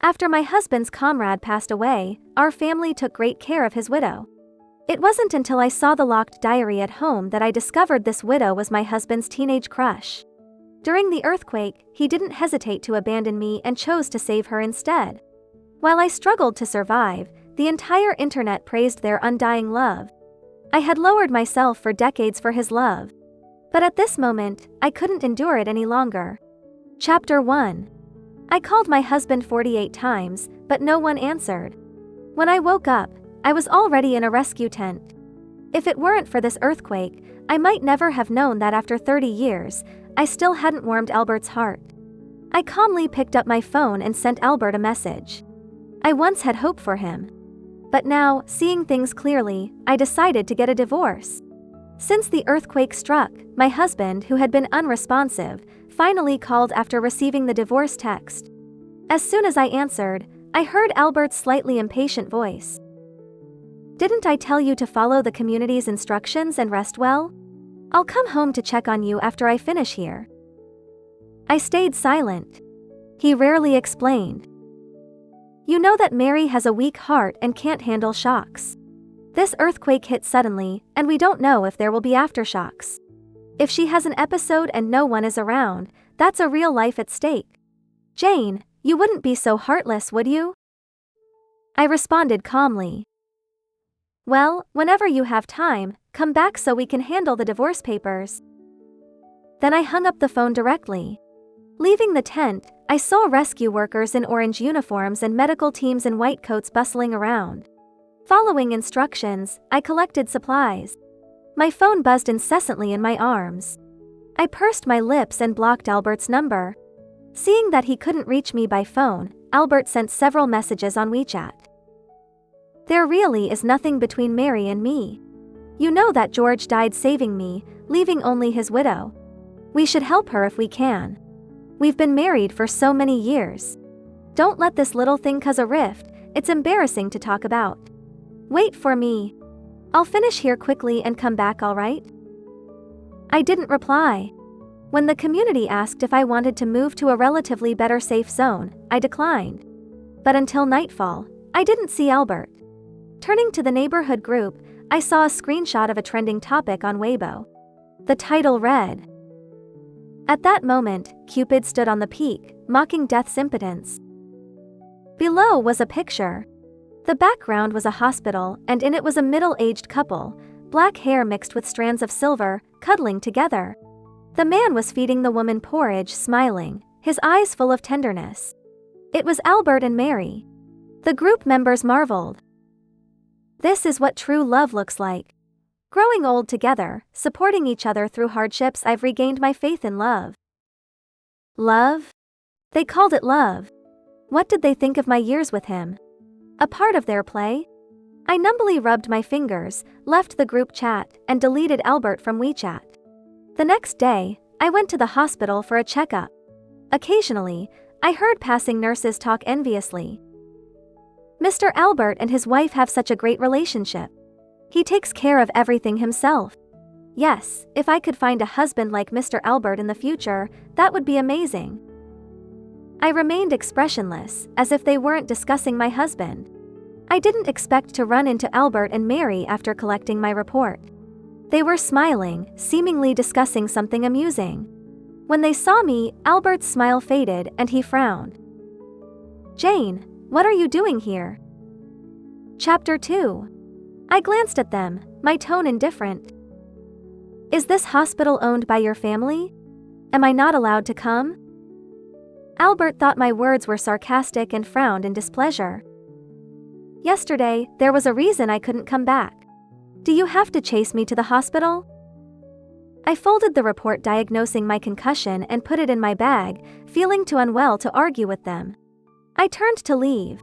After my husband's comrade passed away, our family took great care of his widow. It wasn't until I saw the locked diary at home that I discovered this widow was my husband's teenage crush. During the earthquake, he didn't hesitate to abandon me and chose to save her instead. While I struggled to survive, the entire internet praised their undying love. I had lowered myself for decades for his love. But at this moment, I couldn't endure it any longer. Chapter 1. I called my husband 48 times, but no one answered. When I woke up, I was already in a rescue tent. If it weren't for this earthquake, I might never have known that after 30 years, I still hadn't warmed Albert's heart. I calmly picked up my phone and sent Albert a message. I once had hope for him. But now, seeing things clearly, I decided to get a divorce. Since the earthquake struck, my husband, who had been unresponsive, finally called after receiving the divorce text. As soon as I answered, I heard Albert's slightly impatient voice. "Didn't I tell you to follow the community's instructions and rest well? I'll come home to check on you after I finish here." I stayed silent. He rarely explained. "You know that Mary has a weak heart and can't handle shocks. This earthquake hit suddenly, and we don't know if there will be aftershocks. If she has an episode and no one is around, that's a real life at stake. Jane, you wouldn't be so heartless, would you?" I responded calmly. "Well, whenever you have time, come back so we can handle the divorce papers." Then I hung up the phone directly. Leaving the tent, I saw rescue workers in orange uniforms and medical teams in white coats bustling around. Following instructions, I collected supplies. My phone buzzed incessantly in my arms. I pursed my lips and blocked Albert's number. Seeing that he couldn't reach me by phone, Albert sent several messages on WeChat. "There really is nothing between Mary and me. You know that George died saving me, leaving only his widow. We should help her if we can. We've been married for so many years. Don't let this little thing cause a rift, it's embarrassing to talk about. Wait for me. I'll finish here quickly and come back, all right?" I didn't reply. When the community asked if I wanted to move to a relatively better safe zone, I declined. But until nightfall, I didn't see Albert. Turning to the neighborhood group, I saw a screenshot of a trending topic on Weibo. The title read, "At that moment, Cupid stood on the peak, mocking death's impotence." Below was a picture. The background was a hospital, and in it was a middle-aged couple, black hair mixed with strands of silver, cuddling together. The man was feeding the woman porridge, smiling, his eyes full of tenderness. It was Albert and Mary. The group members marveled. "This is what true love looks like. Growing old together, supporting each other through hardships. I've regained my faith in love." Love? They called it love. What did they think of my years with him? A part of their play? I numbly rubbed my fingers, left the group chat, and deleted Albert from WeChat. The next day, I went to the hospital for a checkup. Occasionally, I heard passing nurses talk enviously. "Mr. Albert and his wife have such a great relationship. He takes care of everything himself. Yes, if I could find a husband like Mr. Albert in the future, that would be amazing." I remained expressionless, as if they weren't discussing my husband. I didn't expect to run into Albert and Mary after collecting my report. They were smiling, seemingly discussing something amusing. When they saw me, Albert's smile faded and he frowned. "Jane, what are you doing here?" Chapter 2. I glanced at them, my tone indifferent. "Is this hospital owned by your family? Am I not allowed to come?" Albert thought my words were sarcastic and frowned in displeasure. "Yesterday, there was a reason I couldn't come back. Do you have to chase me to the hospital?" I folded the report diagnosing my concussion and put it in my bag, feeling too unwell to argue with them. I turned to leave.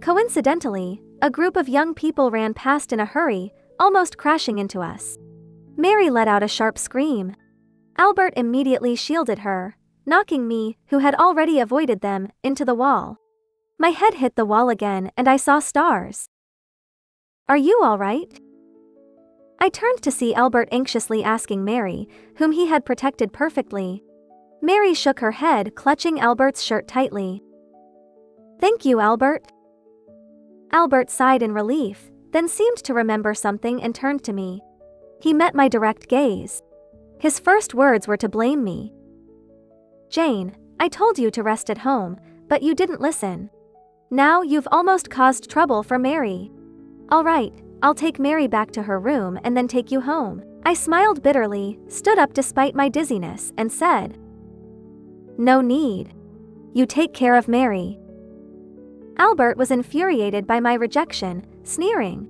Coincidentally, a group of young people ran past in a hurry, almost crashing into us. Mary let out a sharp scream. Albert immediately shielded her, knocking me, who had already avoided them, into the wall. My head hit the wall again and I saw stars. "Are you all right?" I turned to see Albert anxiously asking Mary, whom he had protected perfectly. Mary shook her head, clutching Albert's shirt tightly. Thank you, Albert. Albert sighed in relief, then seemed to remember something and turned to me. He met my direct gaze. His first words were to blame me. Jane, I told you to rest at home, but you didn't listen. Now you've almost caused trouble for Mary. All right, I'll take Mary back to her room and then take you home. I smiled bitterly, stood up despite my dizziness, and said, No need. You take care of Mary. Albert was infuriated by my rejection, sneering.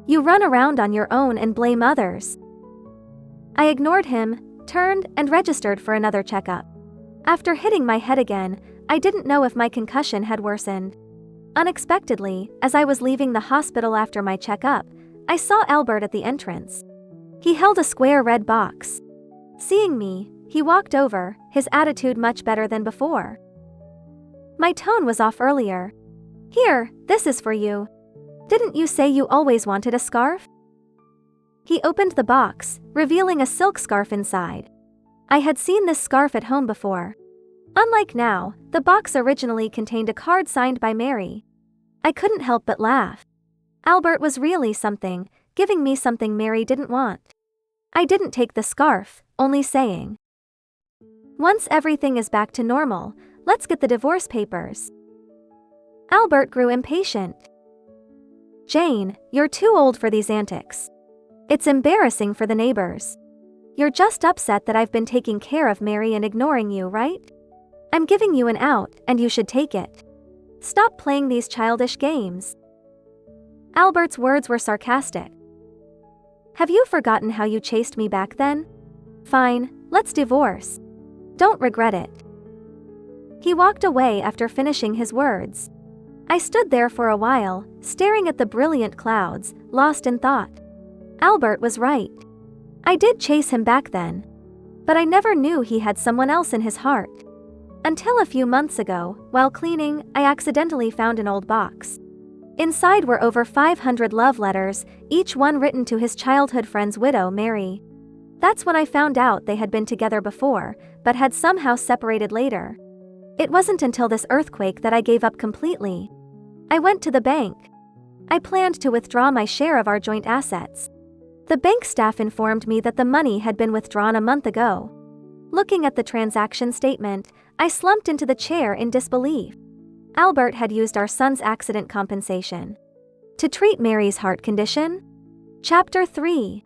You run around on your own and blame others. I ignored him, turned, and registered for another checkup. After hitting my head again, I didn't know if my concussion had worsened. Unexpectedly, as I was leaving the hospital after my checkup, I saw Albert at the entrance. He held a square red box. Seeing me, he walked over, his attitude much better than before. My tone was off earlier. Here, this is for you. Didn't you say you always wanted a scarf? He opened the box, revealing a silk scarf inside. I had seen this scarf at home before. Unlike now, the box originally contained a card signed by Mary. I couldn't help but laugh. Albert was really something, giving me something Mary didn't want. I didn't take the scarf, only saying, Once everything is back to normal, let's get the divorce papers. Albert grew impatient. Jane, you're too old for these antics. It's embarrassing for the neighbors. You're just upset that I've been taking care of Mary and ignoring you, right? I'm giving you an out, and you should take it. Stop playing these childish games. Albert's words were sarcastic. Have you forgotten how you chased me back then? Fine, let's divorce. Don't regret it. He walked away after finishing his words. I stood there for a while, staring at the brilliant clouds, lost in thought. Albert was right. I did chase him back then. But I never knew he had someone else in his heart. Until a few months ago, while cleaning, I accidentally found an old box. Inside were over 500 love letters, each one written to his childhood friend's widow, Mary. That's when I found out they had been together before, but had somehow separated later. It wasn't until this earthquake that I gave up completely. I went to the bank. I planned to withdraw my share of our joint assets. The bank staff informed me that the money had been withdrawn a month ago. Looking at the transaction statement, I slumped into the chair in disbelief. Albert had used our son's accident compensation to treat Mary's heart condition. Chapter 3.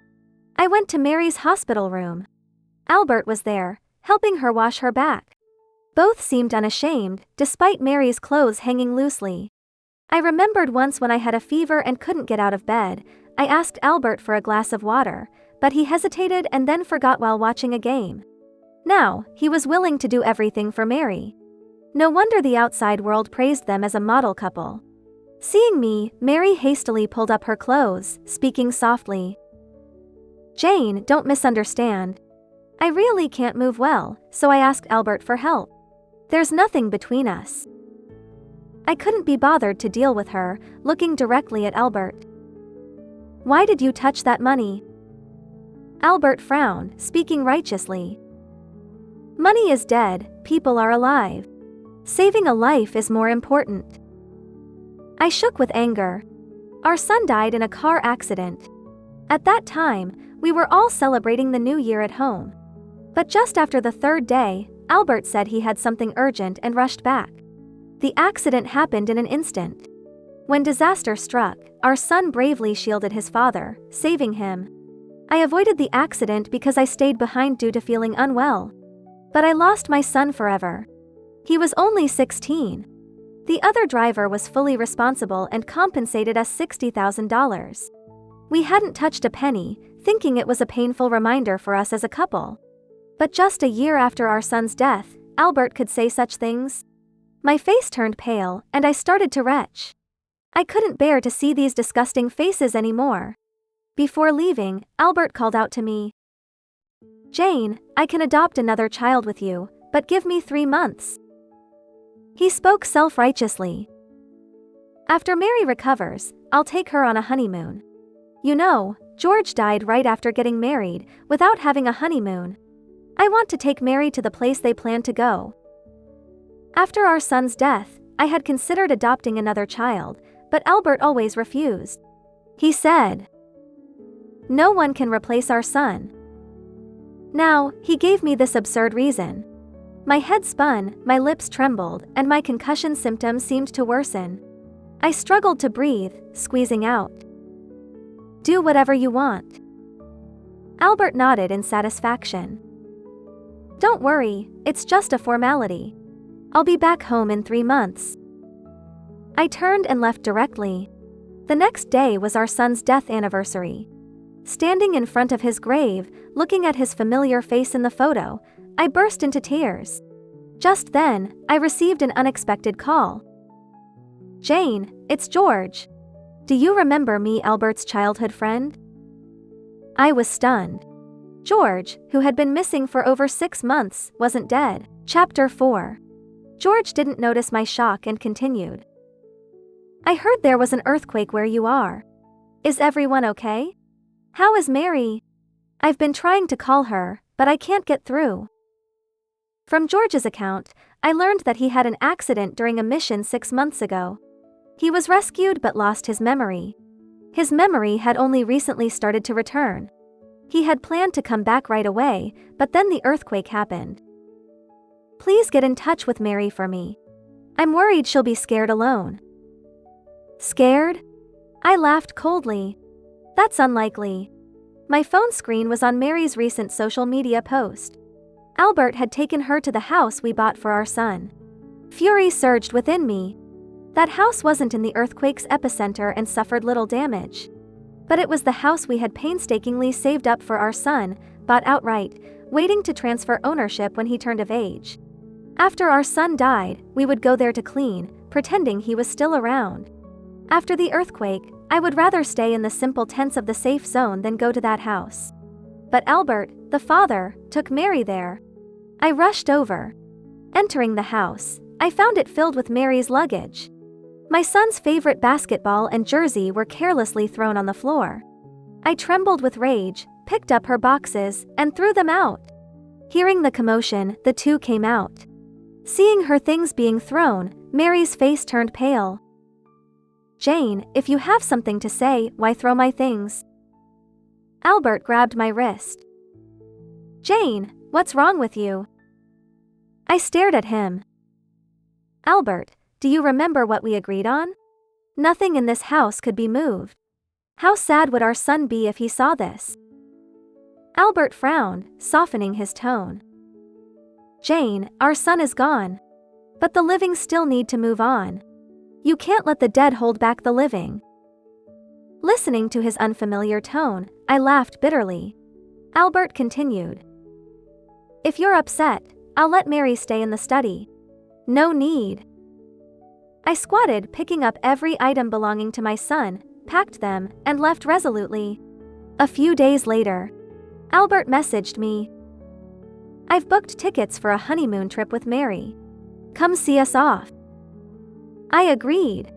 I went to Mary's hospital room. Albert was there, helping her wash her back. Both seemed unashamed, despite Mary's clothes hanging loosely. I remembered once when I had a fever and couldn't get out of bed, I asked Albert for a glass of water, but he hesitated and then forgot while watching a game. Now, he was willing to do everything for Mary. No wonder the outside world praised them as a model couple. Seeing me, Mary hastily pulled up her clothes, speaking softly. Jane, don't misunderstand. I really can't move well, so I asked Albert for help. There's nothing between us. I couldn't be bothered to deal with her, looking directly at Albert. Why did you touch that money? Albert frowned, speaking righteously. Money is dead, people are alive. Saving a life is more important. I shook with anger. Our son died in a car accident. At that time, we were all celebrating the new year at home. But just after the third day, Albert said he had something urgent and rushed back. The accident happened in an instant. When disaster struck, our son bravely shielded his father, saving him. I avoided the accident because I stayed behind due to feeling unwell. But I lost my son forever. He was only 16. The other driver was fully responsible and compensated us $60,000. We hadn't touched a penny, thinking it was a painful reminder for us as a couple. But just a year after our son's death, Albert could say such things? My face turned pale, and I started to retch. I couldn't bear to see these disgusting faces anymore. Before leaving, Albert called out to me. Jane, I can adopt another child with you, but give me 3 months. He spoke self-righteously. After Mary recovers, I'll take her on a honeymoon. You know, George died right after getting married, without having a honeymoon. I want to take Mary to the place they plan to go. After our son's death, I had considered adopting another child, but Albert always refused. He said, "No one can replace our son." Now, he gave me this absurd reason. My head spun, my lips trembled, and my concussion symptoms seemed to worsen. I struggled to breathe, squeezing out, "Do whatever you want." Albert nodded in satisfaction. "Don't worry, it's just a formality. I'll be back home in 3 months." I turned and left directly. The next day was our son's death anniversary. Standing in front of his grave, looking at his familiar face in the photo, I burst into tears. Just then, I received an unexpected call. "Jane, it's George. Do you remember me, Albert's childhood friend?" I was stunned. George, who had been missing for over 6 months, wasn't dead. Chapter 4. George didn't notice my shock and continued. "I heard there was an earthquake where you are. Is everyone okay? How is Mary? I've been trying to call her, but I can't get through." From George's account, I learned that he had an accident during a mission 6 months ago. He was rescued but lost his memory. His memory had only recently started to return. He had planned to come back right away, but then the earthquake happened. "Please get in touch with Mary for me. I'm worried she'll be scared alone." Scared? I laughed coldly. That's unlikely. My phone screen was on Mary's recent social media post. Albert had taken her to the house we bought for our son. Fury surged within me. That house wasn't in the earthquake's epicenter and suffered little damage. But it was the house we had painstakingly saved up for our son, bought outright, waiting to transfer ownership when he turned of age. After our son died, we would go there to clean, pretending he was still around. After the earthquake, I would rather stay in the simple tents of the safe zone than go to that house. But Albert, the father, took Mary there. I rushed over. Entering the house, I found it filled with Mary's luggage. My son's favorite basketball and jersey were carelessly thrown on the floor. I trembled with rage, picked up her boxes, and threw them out. Hearing the commotion, the two came out. Seeing her things being thrown, Mary's face turned pale. "Jane, if you have something to say, why throw my things?" Albert grabbed my wrist. "Jane, what's wrong with you?" I stared at him. "Albert, do you remember what we agreed on? Nothing in this house could be moved. How sad would our son be if he saw this?" Albert frowned, softening his tone. "Jane, our son is gone. But the living still need to move on. You can't let the dead hold back the living." Listening to his unfamiliar tone, I laughed bitterly. Albert continued. "If you're upset, I'll let Mary stay in the study." "No need." I squatted, picking up every item belonging to my son, packed them, and left resolutely. A few days later, Albert messaged me. "I've booked tickets for a honeymoon trip with Mary. Come see us off." I agreed.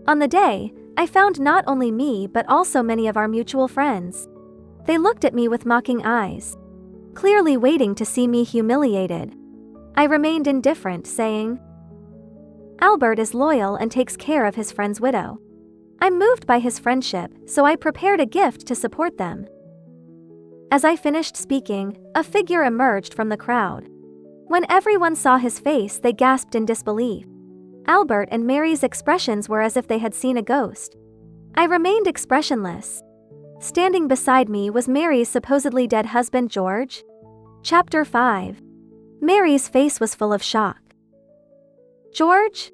On the day, I found not only me but also many of our mutual friends. They looked at me with mocking eyes, clearly waiting to see me humiliated. I remained indifferent, saying, "Albert is loyal and takes care of his friend's widow. I'm moved by his friendship, so I prepared a gift to support them." As I finished speaking, a figure emerged from the crowd. When everyone saw his face, they gasped in disbelief. Albert and Mary's expressions were as if they had seen a ghost. I remained expressionless. Standing beside me was Mary's supposedly dead husband, George. Chapter 5. Mary's face was full of shock. "George?"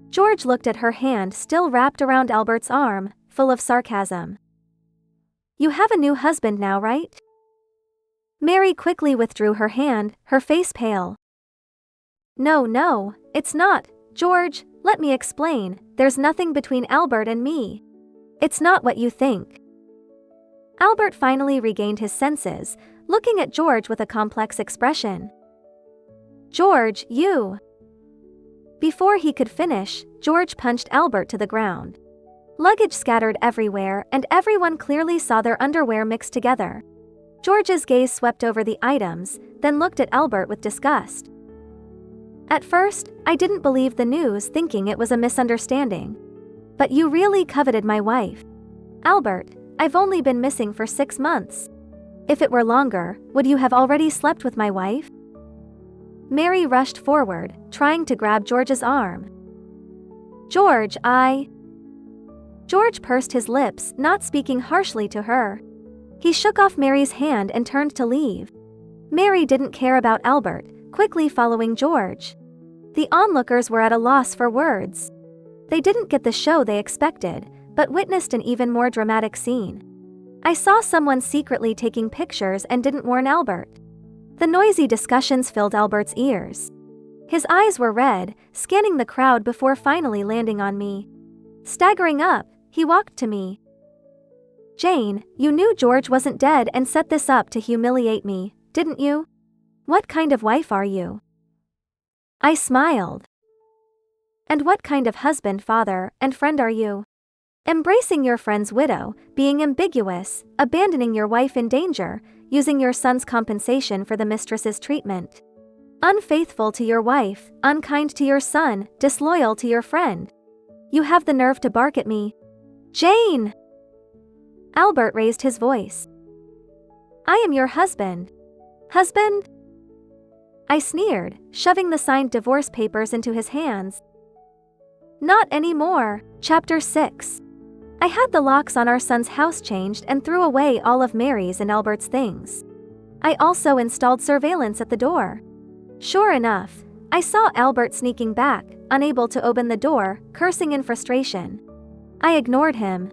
George looked at her hand still wrapped around Albert's arm, full of sarcasm. "You have a new husband now, right?" Mary quickly withdrew her hand, her face pale. No, it's not, George, let me explain, there's nothing between Albert and me. It's not what you think." Albert finally regained his senses, looking at George with a complex expression. "George, you..." Before he could finish, George punched Albert to the ground. Luggage scattered everywhere, and everyone clearly saw their underwear mixed together. George's gaze swept over the items, then looked at Albert with disgust. At first, I didn't believe the news, thinking it was a misunderstanding. But you really coveted my wife. Albert, I've only been missing for 6 months. If it were longer, would you have already slept with my wife? Mary rushed forward, trying to grab George's arm. George, George pursed his lips, not speaking harshly to her. He shook off Mary's hand and turned to leave. Mary didn't care about Albert, quickly following George. The onlookers were at a loss for words. They didn't get the show they expected, but witnessed an even more dramatic scene. I saw someone secretly taking pictures and didn't warn Albert. The noisy discussions filled Albert's ears. His eyes were red, scanning the crowd before finally landing on me. Staggering up, he walked to me. Jane, you knew George wasn't dead and set this up to humiliate me, didn't you? What kind of wife are you? I smiled. And what kind of husband, father, and friend are you? Embracing your friend's widow, being ambiguous, abandoning your wife in danger, using your son's compensation for the mistress's treatment. Unfaithful to your wife, unkind to your son, disloyal to your friend. You have the nerve to bark at me. Jane! Albert raised his voice. I am your husband. Husband? I sneered, shoving the signed divorce papers into his hands. Not anymore. Chapter 6. I had the locks on our son's house changed and threw away all of Mary's and Albert's things. I also installed surveillance at the door. Sure enough, I saw Albert sneaking back, unable to open the door, cursing in frustration. I ignored him.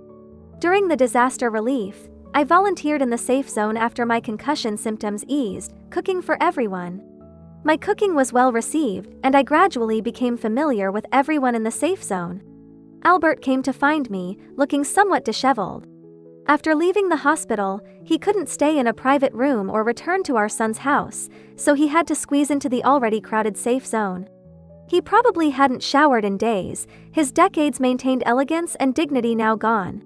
During the disaster relief, I volunteered in the safe zone after my concussion symptoms eased, cooking for everyone. My cooking was well received, and I gradually became familiar with everyone in the safe zone. Albert came to find me, looking somewhat disheveled. After leaving the hospital, he couldn't stay in a private room or return to our son's house, so he had to squeeze into the already crowded safe zone. He probably hadn't showered in days, his decades-maintained elegance and dignity now gone.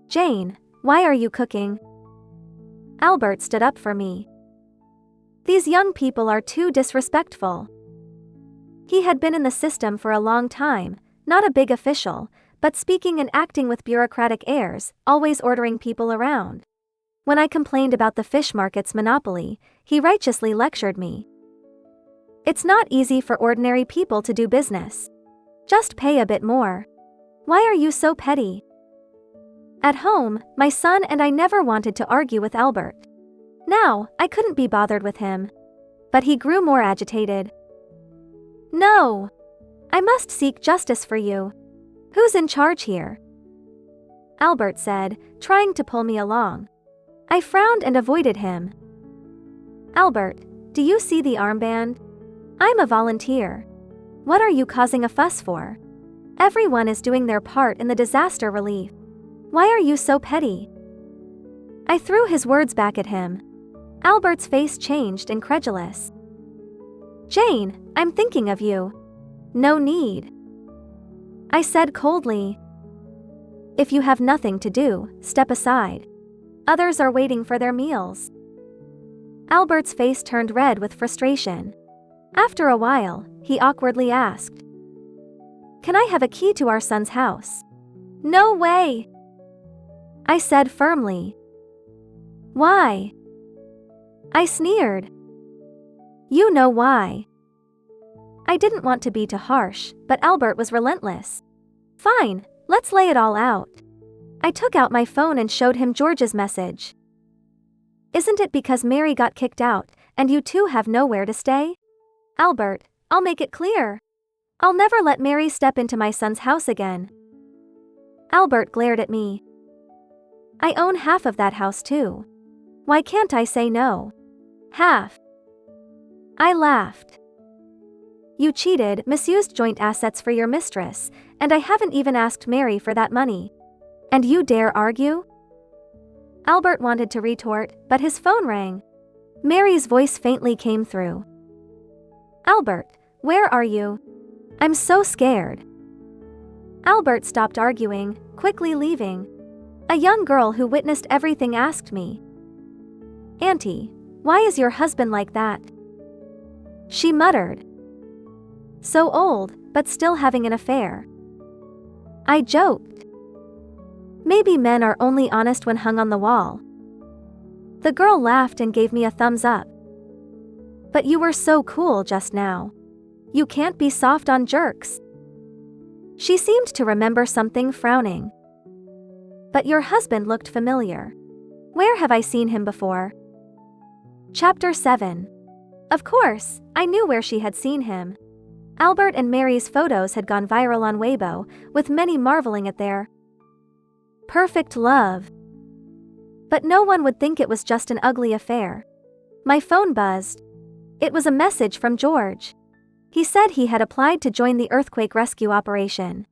Jane, why are you cooking? Albert stood up for me. These young people are too disrespectful. He had been in the system for a long time, not a big official, but speaking and acting with bureaucratic airs, always ordering people around. When I complained about the fish market's monopoly, he righteously lectured me. It's not easy for ordinary people to do business. Just pay a bit more. Why are you so petty? At home, my son and I never wanted to argue with Albert. Now, I couldn't be bothered with him. But he grew more agitated. No! I must seek justice for you. Who's in charge here? Albert said, trying to pull me along. I frowned and avoided him. Albert, do you see the armband? I'm a volunteer. What are you causing a fuss for? Everyone is doing their part in the disaster relief. Why are you so petty? I threw his words back at him. Albert's face changed, incredulous. Jane, I'm thinking of you. No need. I said coldly. If you have nothing to do, step aside. Others are waiting for their meals. Albert's face turned red with frustration. After a while, he awkwardly asked, Can I have a key to our son's house? No way! I said firmly. Why? I sneered. You know why. I didn't want to be too harsh, but Albert was relentless. Fine, let's lay it all out. I took out my phone and showed him George's message. Isn't it because Mary got kicked out, and you two have nowhere to stay? Albert, I'll make it clear. I'll never let Mary step into my son's house again. Albert glared at me. I own half of that house too. Why can't I say no? Half. I laughed. You cheated, misused joint assets for your mistress, and I haven't even asked Mary for that money. And you dare argue? Albert wanted to retort, but his phone rang. Mary's voice faintly came through. Albert, where are you? I'm so scared. Albert stopped arguing, quickly leaving. A young girl who witnessed everything asked me, Auntie, why is your husband like that? She muttered. So old, but still having an affair. I joked. Maybe men are only honest when hung on the wall. The girl laughed and gave me a thumbs up. But you were so cool just now. You can't be soft on jerks. She seemed to remember something, frowning. But your husband looked familiar. Where have I seen him before? Chapter 7. Of course, I knew where she had seen him. Albert and Mary's photos had gone viral on Weibo, with many marveling at their perfect love. But no one would think it was just an ugly affair. My phone buzzed. It was a message from George. He said he had applied to join the earthquake rescue operation.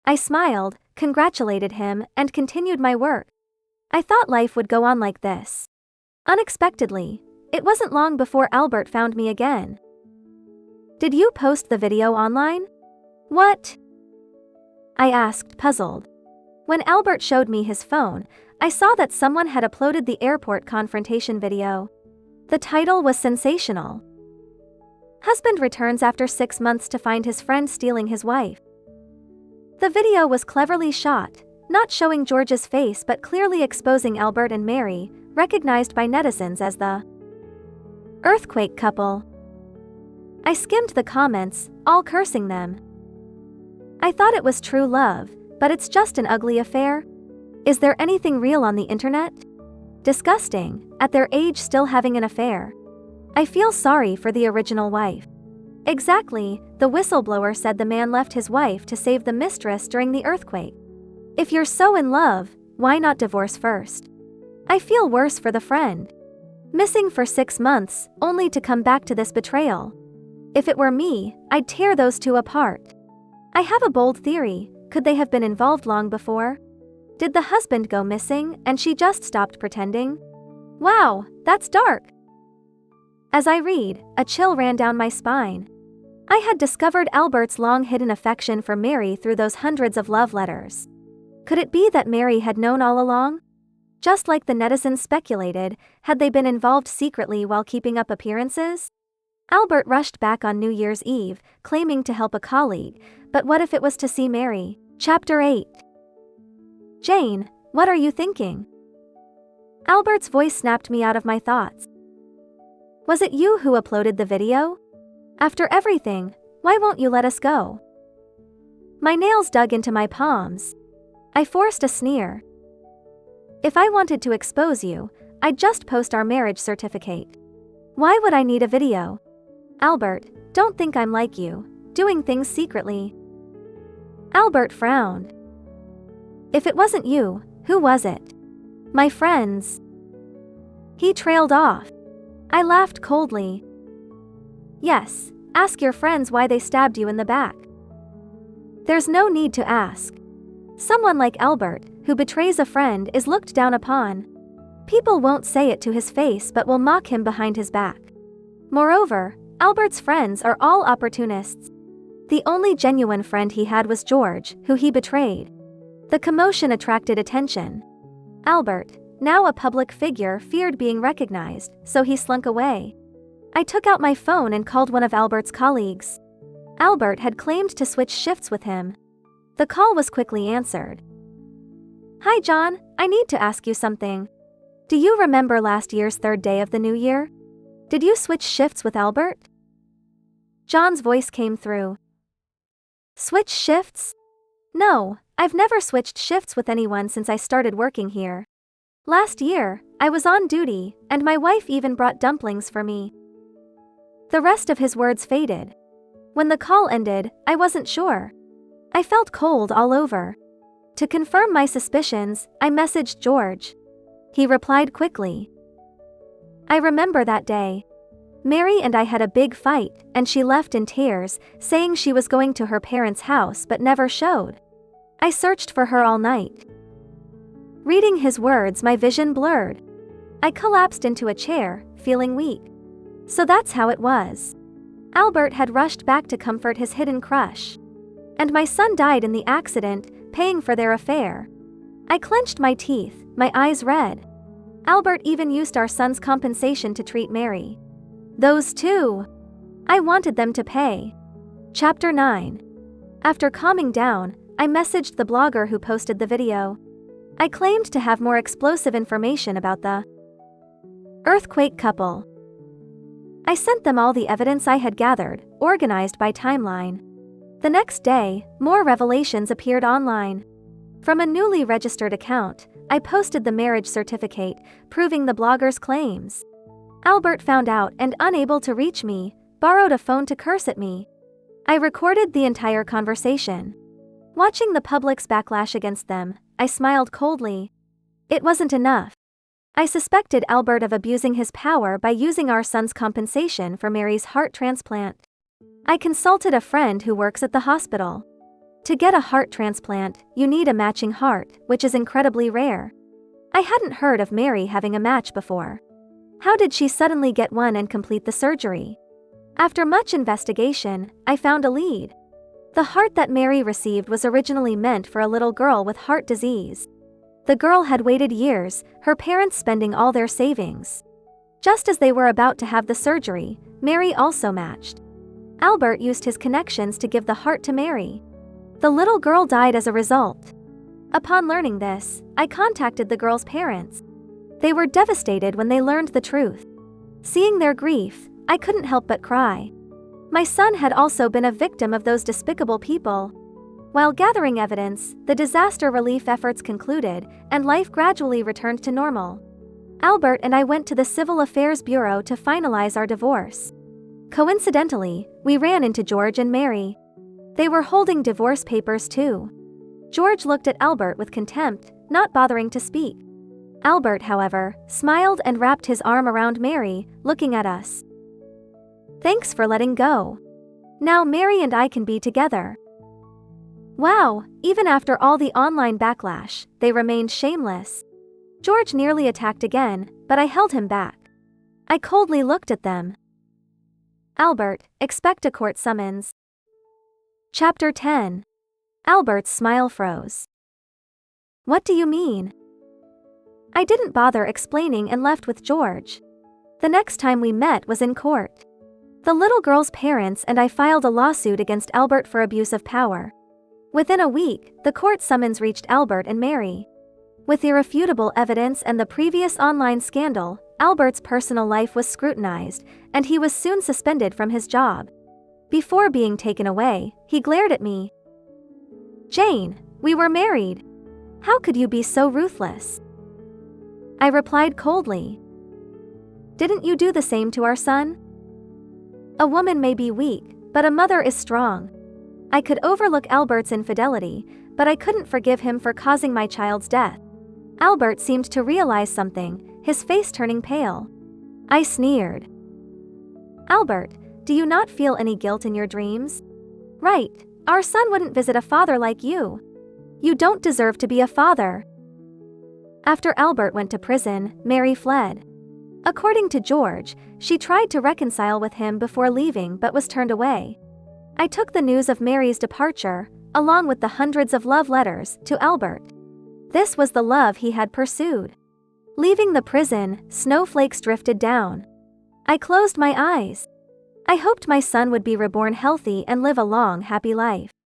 I smiled, congratulated him, and continued my work. I thought life would go on like this. Unexpectedly, it wasn't long before Albert found me again. Did you post the video online? What? I asked, puzzled. When Albert showed me his phone, I saw that someone had uploaded the airport confrontation video. The title was sensational. Husband returns after 6 months to find his friend stealing his wife. The video was cleverly shot, not showing George's face but clearly exposing Albert and Mary, recognized by netizens as the earthquake couple. I skimmed the comments, all cursing them. I thought it was true love, but it's just an ugly affair. Is there anything real on the internet? Disgusting, at their age still having an affair. I feel sorry for the original wife. Exactly, the whistleblower said the man left his wife to save the mistress during the earthquake. If you're so in love, why not divorce first? I feel worse for the friend. Missing for 6 months, only to come back to this betrayal. If it were me, I'd tear those two apart. I have a bold theory. Could they have been involved long before? Did the husband go missing and she just stopped pretending? Wow, that's dark. As I read, a chill ran down my spine. I had discovered Albert's long-hidden affection for Mary through those hundreds of love letters. Could it be that Mary had known all along? Just like the netizens speculated, had they been involved secretly while keeping up appearances? Albert rushed back on New Year's Eve, claiming to help a colleague, but what if it was to see Mary? Chapter 8. Jane, what are you thinking? Albert's voice snapped me out of my thoughts. Was it you who uploaded the video? After everything, why won't you let us go? My nails dug into my palms. I forced a sneer. If I wanted to expose you, I'd just post our marriage certificate. Why would I need a video? Albert, don't think I'm like you, doing things secretly. Albert frowned. If it wasn't you, who was it? My friends. He trailed off. I laughed coldly. Yes, ask your friends why they stabbed you in the back. There's no need to ask. Someone like Albert, who betrays a friend, is looked down upon. People won't say it to his face but will mock him behind his back. Moreover, Albert's friends are all opportunists. The only genuine friend he had was George, who he betrayed. The commotion attracted attention. Albert, now a public figure, feared being recognized, so he slunk away. I took out my phone and called one of Albert's colleagues. Albert had claimed to switch shifts with him. The call was quickly answered. Hi John, I need to ask you something. Do you remember last year's 3rd day of the new year? Did you switch shifts with Albert? John's voice came through. Switch shifts? No, I've never switched shifts with anyone since I started working here. Last year, I was on duty, and my wife even brought dumplings for me. The rest of his words faded. When the call ended, I wasn't sure. I felt cold all over. To confirm my suspicions, I messaged George. He replied quickly. I remember that day. Mary and I had a big fight, and she left in tears, saying she was going to her parents' house but never showed. I searched for her all night. Reading his words, my vision blurred. I collapsed into a chair, feeling weak. So that's how it was. Albert had rushed back to comfort his hidden crush. And my son died in the accident, paying for their affair. I clenched my teeth, my eyes red. Albert even used our son's compensation to treat Mary. Those two. I wanted them to pay. Chapter 9. After calming down, I messaged the blogger who posted the video. I claimed to have more explosive information about the earthquake couple. I sent them all the evidence I had gathered, organized by timeline. The next day, more revelations appeared online. From a newly registered account, I posted the marriage certificate, proving the blogger's claims. Albert found out and, unable to reach me, borrowed a phone to curse at me. I recorded the entire conversation. Watching the public's backlash against them, I smiled coldly. It wasn't enough. I suspected Albert of abusing his power by using our son's compensation for Mary's heart transplant. I consulted a friend who works at the hospital. To get a heart transplant, you need a matching heart, which is incredibly rare. I hadn't heard of Mary having a match before. How did she suddenly get one and complete the surgery? After much investigation, I found a lead. The heart that Mary received was originally meant for a little girl with heart disease. The girl had waited years, her parents spending all their savings. Just as they were about to have the surgery, Mary also matched. Albert used his connections to give the heart to Mary. The little girl died as a result. Upon learning this, I contacted the girl's parents. They were devastated when they learned the truth. Seeing their grief, I couldn't help but cry. My son had also been a victim of those despicable people. While gathering evidence, the disaster relief efforts concluded, and life gradually returned to normal. Albert and I went to the Civil Affairs Bureau to finalize our divorce. Coincidentally, we ran into George and Mary. They were holding divorce papers too. George looked at Albert with contempt, not bothering to speak. Albert, however, smiled and wrapped his arm around Mary, looking at us. Thanks for letting go. Now Mary and I can be together. Wow, even after all the online backlash, they remained shameless. George nearly attacked again, but I held him back. I coldly looked at them. Albert, expect a court summons. Chapter 10. Albert's smile froze. What do you mean? I didn't bother explaining and left with George. The next time we met was in court. The little girl's parents and I filed a lawsuit against Albert for abuse of power. Within a week, the court summons reached Albert and Mary. With irrefutable evidence and the previous online scandal, Albert's personal life was scrutinized, and he was soon suspended from his job. Before being taken away, he glared at me. Jane, we were married. How could you be so ruthless? I replied coldly. Didn't you do the same to our son? A woman may be weak, but a mother is strong. I could overlook Albert's infidelity, but I couldn't forgive him for causing my child's death. Albert seemed to realize something, his face turning pale. I sneered. Albert, do you not feel any guilt in your dreams? Right, our son wouldn't visit a father like you. You don't deserve to be a father. After Albert went to prison, Mary fled. According to George, she tried to reconcile with him before leaving but was turned away. I took the news of Mary's departure, along with the hundreds of love letters, to Albert. This was the love he had pursued. Leaving the prison, snowflakes drifted down. I closed my eyes. I hoped my son would be reborn healthy and live a long, happy life.